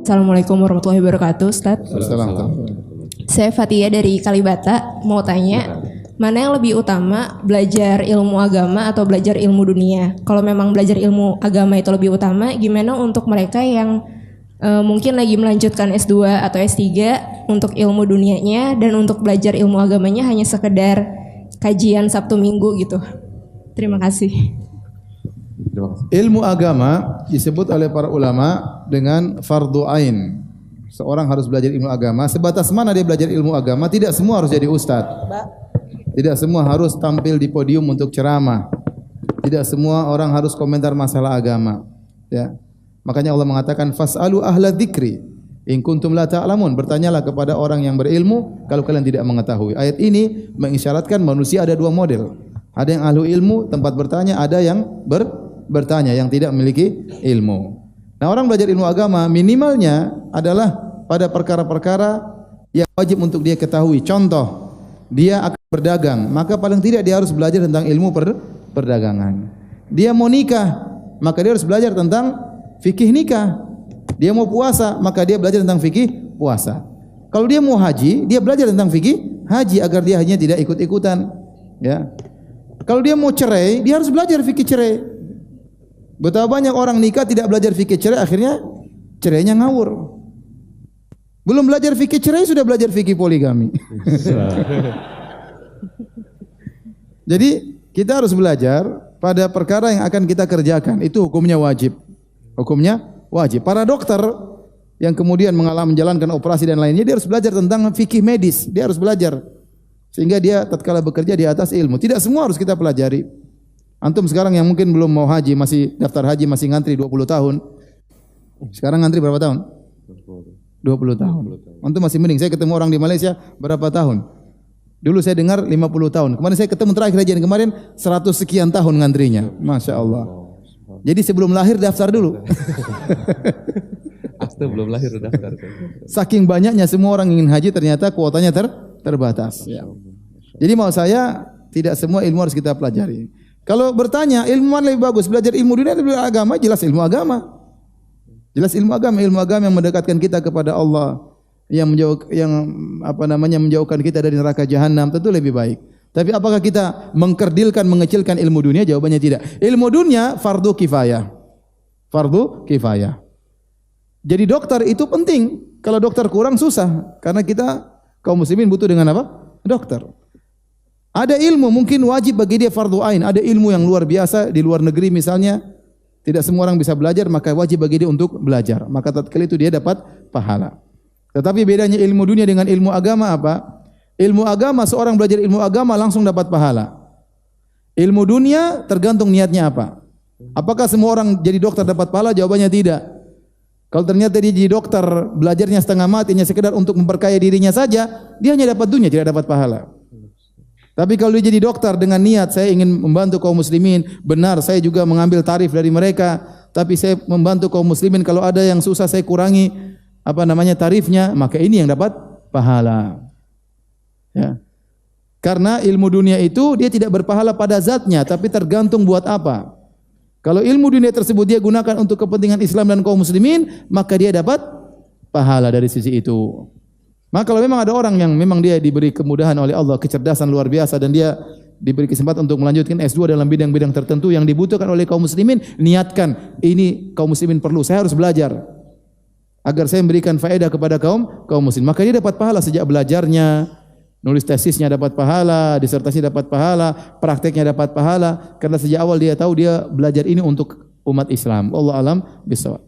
Assalamualaikum warahmatullahi wabarakatuh, Ustaz. Assalamualaikum. Saya Fatia dari Kalibata, mau tanya, mana yang lebih utama, belajar ilmu agama atau belajar ilmu dunia? Kalau memang belajar ilmu agama itu lebih utama, gimana untuk mereka yang mungkin lagi melanjutkan S2 atau S3 untuk ilmu dunianya, dan untuk belajar ilmu agamanya hanya sekedar kajian Sabtu Minggu gitu? Terima kasih. Ilmu agama disebut oleh para ulama dengan fardu ain. Seorang harus belajar ilmu agama. Sebatas mana dia belajar ilmu agama? Tidak semua harus jadi ustadz. Tidak semua harus tampil di podium untuk ceramah. Tidak semua orang harus komentar masalah agama. Ya. Makanya Allah mengatakan fas'alu ahla dzikri in kuntum la ta'lamun. Bertanyalah kepada orang yang berilmu kalau kalian tidak mengetahui. Ayat ini mengisyaratkan manusia ada dua model. Ada yang ahli ilmu, tempat bertanya, ada yang bertanya yang tidak memiliki ilmu. Nah, orang belajar ilmu agama minimalnya adalah pada perkara-perkara yang wajib untuk dia ketahui. Contoh, dia akan berdagang, maka paling tidak dia harus belajar tentang ilmu perdagangan. Dia mau nikah, maka dia harus belajar tentang fikih nikah. Dia mau puasa, maka dia belajar tentang fikih puasa. Kalau dia mau haji, dia belajar tentang fikih haji agar dia hanya tidak ikut-ikutan. Ya. Kalau dia mau cerai, dia harus belajar fikih cerai. Betapa banyak orang nikah tidak belajar fikih cerai, akhirnya cerainya ngawur. Belum belajar fikih cerai sudah belajar fikih poligami. Jadi kita harus belajar pada perkara yang akan kita kerjakan. Itu hukumnya wajib. Hukumnya wajib. Para dokter yang kemudian menjalankan operasi dan lainnya, dia harus belajar tentang fikih medis. Dia harus belajar sehingga dia tatkala bekerja di atas ilmu. Tidak semua harus kita pelajari. Antum sekarang yang mungkin belum mau haji, masih daftar haji, masih ngantri 20 tahun. Sekarang ngantri berapa tahun? 20 tahun. Antum masih mending. Saya ketemu orang di Malaysia berapa tahun? Dulu saya dengar 50 tahun. Kemarin saya ketemu terakhir haji kemarin 100 sekian tahun ngantrinya. Masya Allah. Jadi sebelum lahir daftar dulu. Akte belum lahir daftar. Saking banyaknya semua orang ingin haji, ternyata kuotanya terbatas. Ya. Jadi mau saya tidak semua ilmu harus kita pelajari. Kalau bertanya ilmu mana lebih bagus, belajar ilmu dunia atau belajar agama? Jelas ilmu agama. Jelas ilmu agama yang mendekatkan kita kepada Allah, yang menjauhkan kita dari neraka jahanam, tentu lebih baik. Tapi apakah kita mengkerdilkan, mengecilkan ilmu dunia? Jawabannya tidak. Ilmu dunia fardu kifayah. Fardu kifayah. Jadi dokter itu penting. Kalau dokter kurang susah, karena kita kaum muslimin butuh dengan apa? Dokter. Ada ilmu mungkin wajib bagi dia fardu ain. Ada ilmu yang luar biasa di luar negeri misalnya, tidak semua orang bisa belajar, maka wajib bagi dia untuk belajar. Maka tatkala itu dia dapat pahala. Tetapi bedanya ilmu dunia dengan ilmu agama apa? Ilmu agama, seorang belajar ilmu agama langsung dapat pahala. Ilmu dunia tergantung niatnya apa. Apakah semua orang jadi dokter dapat pahala? Jawabannya tidak. Kalau ternyata dia jadi dokter, belajarnya setengah mati, hanya sekedar untuk memperkaya dirinya saja, dia hanya dapat dunia, tidak dapat pahala. Tapi kalau dia jadi dokter dengan niat, saya ingin membantu kaum muslimin, benar, saya juga mengambil tarif dari mereka, tapi saya membantu kaum muslimin, kalau ada yang susah saya kurangi tarifnya, maka ini yang dapat pahala. Ya. Karena ilmu dunia itu dia tidak berpahala pada zatnya, tapi tergantung buat apa. Kalau ilmu dunia tersebut dia gunakan untuk kepentingan Islam dan kaum muslimin, maka dia dapat pahala dari sisi itu. Maka kalau memang ada orang yang memang dia diberi kemudahan oleh Allah, kecerdasan luar biasa, dan dia diberi kesempatan untuk melanjutkan S2 dalam bidang-bidang tertentu yang dibutuhkan oleh kaum muslimin, niatkan ini kaum muslimin perlu, saya harus belajar agar saya memberikan faedah kepada kaum muslimin. Maka dia dapat pahala sejak belajarnya, nulis tesisnya dapat pahala, disertasi dapat pahala, prakteknya dapat pahala, karena sejak awal dia tahu dia belajar ini untuk umat Islam. Wallahu alam bishawab.